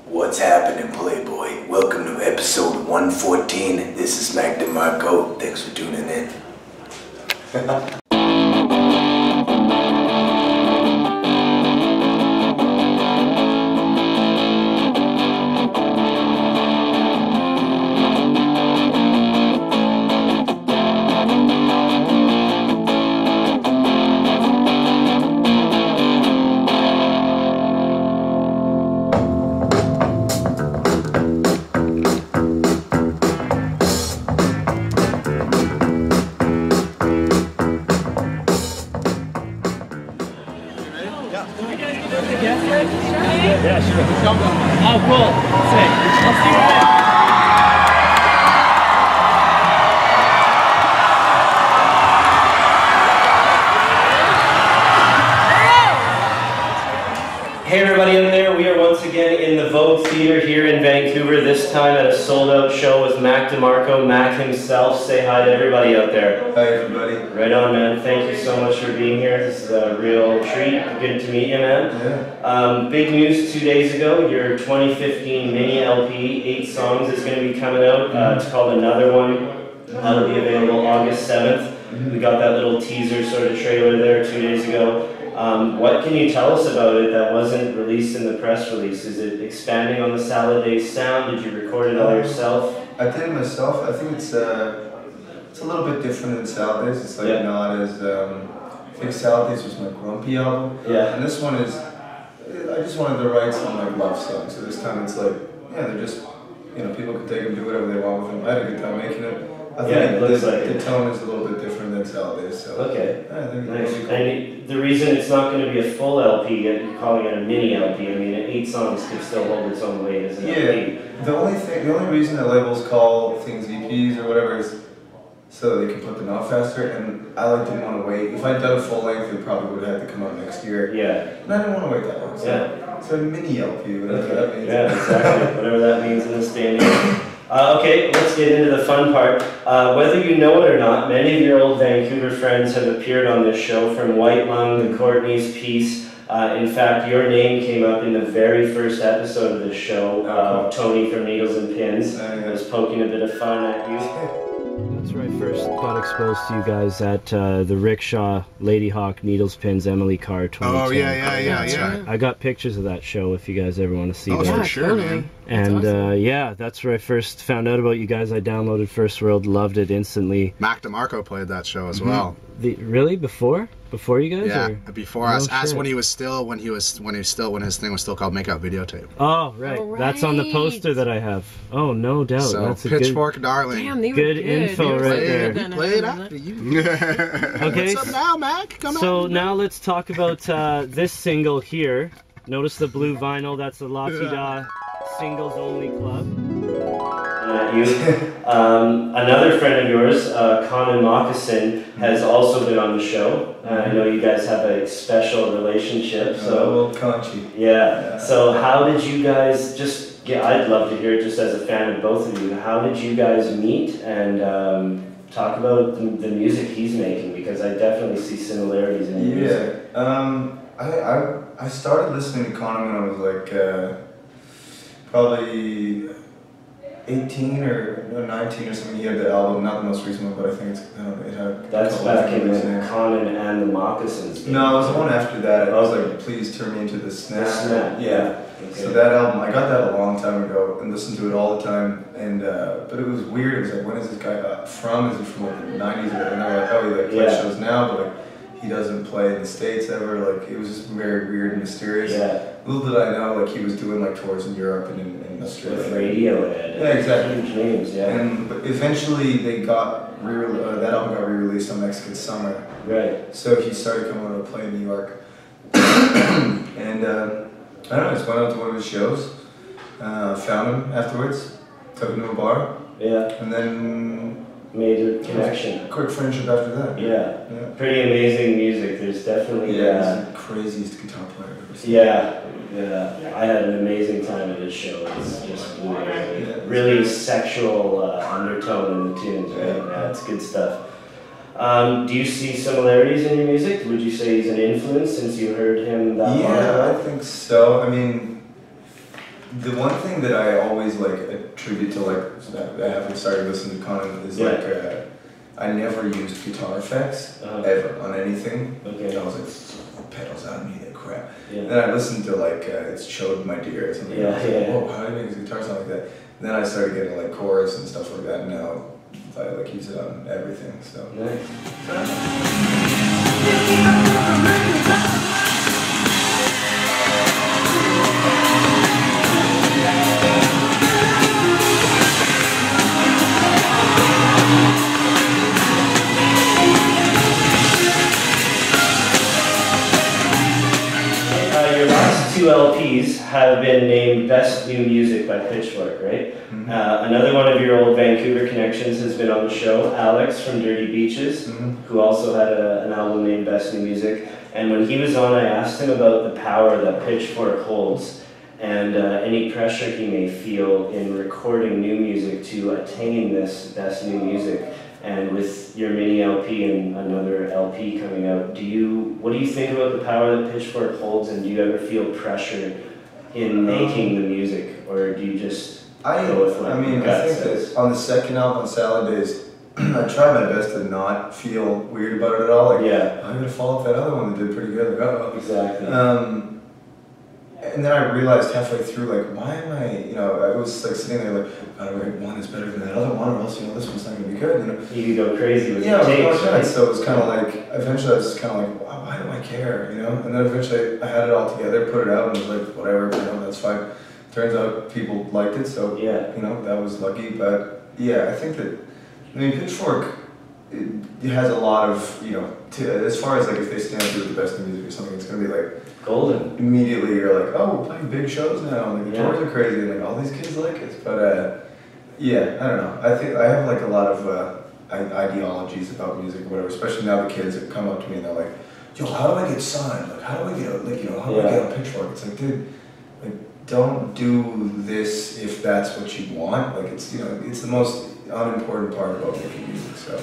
What's happening, Playboy? Welcome to episode 114. This is Demarco. Thanks for tuning in. Yeah, sure. Oh, cool. Sick. Let's see what Hey everybody out there, we are once again in the Vogue Theater here in Vancouver, this time at a sold-out show with Mac Demarco, Mac himself. Say hi to everybody out there. Hi everybody. Right on, man. Thank you so much for being here. This is a real treat. Good to meet you, man. Yeah. Big news 2 days ago, your 2015 mini LP, 8 songs, is going to be coming out. It's called Another One. That'll be available August 7th. We got that little teaser sort of trailer there 2 days ago. What can you tell us about it that wasn't released in the press release? Is it expanding on the Salad Days sound? Did you record it all yourself? I did it myself. I think it's a little bit different than Salad Days. It's like not as I think Salad Days was my grumpy album. Yeah. And this one is I just wanted to write some like love songs. So this time it's like they're just people can take them, do whatever they want with them. I had a good time making it. I think the tone is a little bit different than Salad Days. So okay. I think nice. Cool. And the reason it's not going to be a full LP, yet you're calling it a mini LP. I mean, 8 songs could still hold its own weight as an LP. The only reason that labels call things EPs or whatever is so they can put them out faster. And I didn't want to wait. If I'd done a full length, it probably would have had to come out next year. Yeah. And I didn't want to wait that long. So it's a mini LP, whatever that means. Yeah, exactly. Whatever that means in this day and age. Okay, let's get into the fun part. Whether you know it or not, many of your old Vancouver friends have appeared on this show, from White Lung to Courtney's Piece. In fact, your name came up in the very first episode of this show. Tony from Needles and Pins was poking a bit of fun at you. That's where I first got exposed to you guys at the Rickshaw, Lady Hawk, Needles, Pins, Emily Carr 2010. Oh, yeah. I got pictures of that show if you guys ever want to see that. For sure, man. And awesome. That's where I first found out about you guys. I downloaded First World, loved it instantly. Mac Demarco played that show as well. Really? Before you guys? Yeah, or? before us. As when his thing was still called Make Out Videotape. Oh, right. That's on the poster that I have. Oh, no doubt. So that's a Pitchfork Darling. Damn, they were good info right there. We played after you. Okay. What's up now, Mac? Come on. Now let's talk about this single here. Notice the blue vinyl. That's the La Ti Da Singles Only Club. Another friend of yours, Conan Moccasin, has also been on the show. I know you guys have a special relationship. So yeah. So how did you guys I'd love to hear, just as a fan of both of you, how did you guys meet, and talk about the music he's making, because I definitely see similarities in your music. I started listening to Conan when I was like probably 18 or 19 or something. He had the album, not the most recent one, but I think it had. That's back in when Conan and the Moccasins. No, it was the one after that. It was like, Please Turn Me Into the Snap. The Snap. Yeah. Okay. So that album, I got that a long time ago and listened to it all the time. And but it was weird. It was like, when is this guy from? Is he from like the 90s? And they were like, oh, he plays shows now, but like he doesn't play in the States ever. Like, it was just very weird and mysterious. Yeah. Little did I know, like, he was doing like tours in Europe and in Australia. With Radiohead. Yeah, exactly. Huge names, yeah. And but eventually they got that album got re-released on Mexican Summer. Right. So he started coming out to play in New York. And I don't know, I just went out to one of his shows, found him afterwards, took him to a bar. Yeah. And then made a connection. Quick friendship after that. Yeah. Pretty amazing music. There's definitely he's the craziest guitar player I've ever seen. Yeah. I had an amazing time at his show. It's just really sexual undertone in the tunes, right? Yeah, it's good stuff. Do you see similarities in your music? Would you say he's an influence since you heard him that long ago? Yeah, I think so. I mean, The one thing that I always like attribute to like I haven't started listening to Conan is like I never used guitar effects ever on anything. Okay. I was like pedals out of me, that crap. Yeah. Then I listened to like It's Showed My Dear or something. Yeah, I was like, whoa, how do you make a guitar sound like that? And then I started getting like chorus and stuff like that. And now I like use it on everything. So. Nice. Your last two LPs have been named Best New Music by Pitchfork, right? Mm-hmm. Another one of your old Vancouver connections has been on the show, Alex from Dirty Beaches, who also had an album named Best New Music. And when he was on, I asked him about the power that Pitchfork holds and any pressure he may feel in recording new music to attain this Best New Music. And with your mini LP and another LP coming out, what do you think about the power that Pitchfork holds, and do you ever feel pressure in making the music, or do you just go with what your gut says? That on the second album, on Salad Days, I tried my best to not feel weird about it at all. Like, I'm gonna follow up that other one that did pretty good. Like, Exactly. And then I realized halfway through, like, why am I was like sitting there like, one is better than that other one, or else, this one's not going to be good, You could go crazy with the takes, right? So it was kind of like, eventually I was just kind of like, why do I care, And then eventually I had it all together, put it out, and was like, whatever, that's fine. Turns out people liked it, so, that was lucky, but yeah, I think that, Pitchfork, it has a lot of, as far as like if they stand through the Best in Music or something, it's going to be like, golden. Immediately you're like, oh, we're playing big shows now, and the tours are crazy, and like all these kids like it. But I don't know. I think I have like a lot of ideologies about music or whatever. Especially now the kids that come up to me and they're like, yo, how do I get signed? Like, how do I get how do I get on Pitchfork? It's like, dude, don't do this if that's what you want. Like, it's it's the most unimportant part about making music. So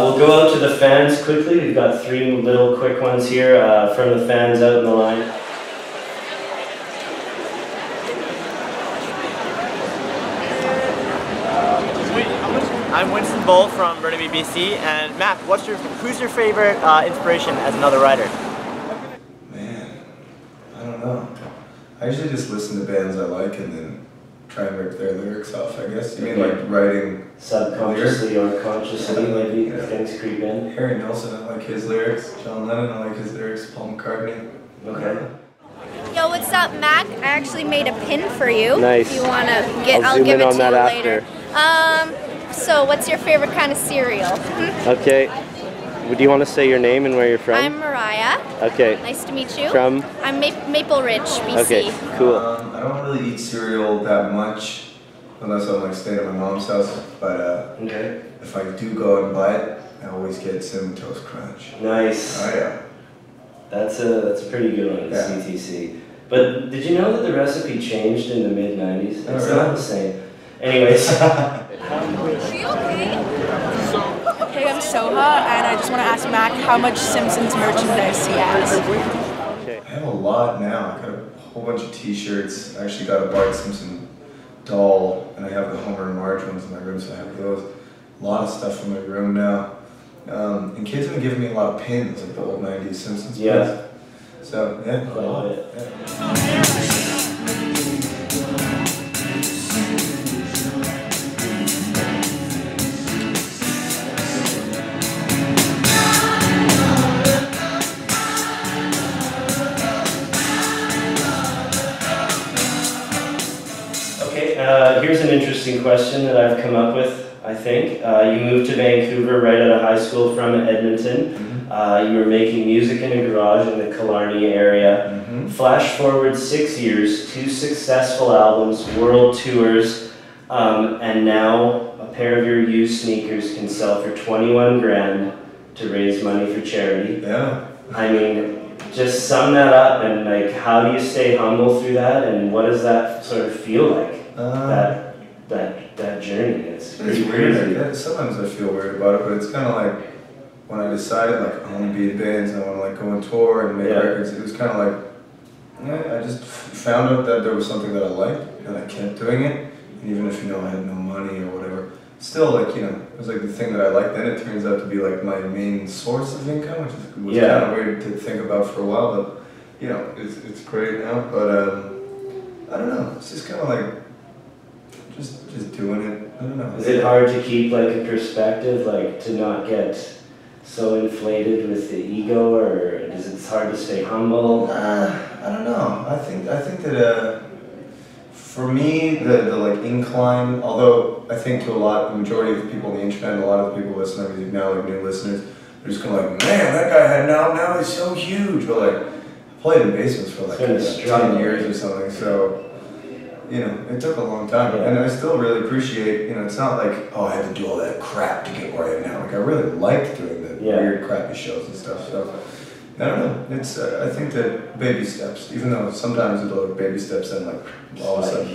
we'll go out to the fans quickly. We've got three little quick ones here from the fans out in the line. I'm Winston Bull from Burnaby, BC, and Matt, who's your favorite inspiration as another writer? Man, I don't know. I usually just listen to bands I like and then try and rip their lyrics off, I guess. You mean like writing subconsciously or consciously, maybe things creep in? Harry Nilsson, I like his lyrics. John Lennon, I like his lyrics. Paul McCartney. Okay. Yo, what's up, Mac? I actually made a pin for you. Nice. If you want to get, I'll give it to you later. So what's your favorite kind of cereal? Okay. Do you want to say your name and where you're from? I'm Mariah. Okay. Nice to meet you. From? I'm Maple Ridge, BC. Okay, cool. I don't really eat cereal that much unless I'm like staying at my mom's house. But if I do go out and buy it, I always get Cinnamon Toast Crunch. Nice. Oh yeah. That's a pretty good one, CTC. But did you know that the recipe changed in the mid-90s? It's not the same. Anyways. Are you okay? Hey, I'm Soha, and I just want to ask Mac how much Simpsons merchandise he has. I have a lot now. I got a whole bunch of T-shirts. I actually got a Bart Simpson doll, and I have the Homer and Marge ones in my room, so I have those. A lot of stuff in my room now. And kids have been giving me a lot of pins, like the old 90s Simpsons pins. So, yeah, a lot. Here's an interesting question that I've come up with, I think. You moved to Vancouver right out of high school from Edmonton. You were making music in a garage in the Killarney area. Flash forward 6 years, 2 successful albums, world tours, and now a pair of your used sneakers can sell for 21 grand to raise money for charity. Yeah. I mean, just sum that up, and like, how do you stay humble through that, and what does that sort of feel like? That journey. It's pretty crazy. Weird. Sometimes I feel weird about it, but it's kind of like when I decided like I want to be in bands and I want to like go on tour and make records. It was kind of like I just found out that there was something that I liked, and I kept doing it. And even if I had no money or whatever, still like it was like the thing that I liked. Then it turns out to be like my main source of income, which was kind of weird to think about for a while. But it's great now. But I don't know. It's just kind of like just doing it. I don't know. Is it hard to keep like a perspective, like to not get so inflated with the ego, or is it hard to stay humble? I don't know. I think that for me the like incline, although I think to the majority of the people on the internet, a lot of the people listening to music now, like new listeners, they're just kind of like, man, that guy had now he's so huge. But like, I played in basements for like 10 years or something, so. It took a long time, and I still really appreciate, it's not like, oh, I had to do all that crap to get where I am now. Like, I really liked doing the weird, crappy shows and stuff, so, I don't know. It's, I think that baby steps, even though sometimes it'll look baby steps and like, all of a sudden,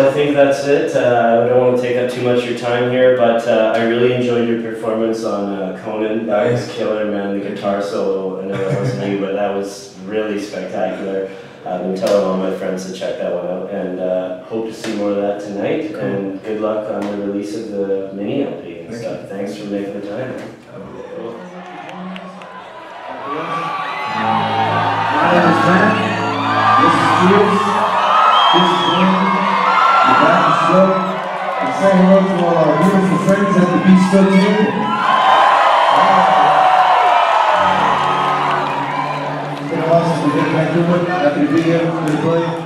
I think that's it. I don't want to take up too much of your time here, but I really enjoyed your performance on Conan. That was killer, man. The guitar solo, I know that wasn't you, but that was really spectacular. I've been telling all my friends to check that one out, and hope to see more of that tonight. Cool. And good luck on the release of the mini LP and stuff. Thanks for making the time, man. Cool. My name is Matt. This is Pierce. This is Wayne. Back to show and say hello to all our beautiful friends at the Bistro table. It's been awesome to get back to it. Happy to be here. Good to play.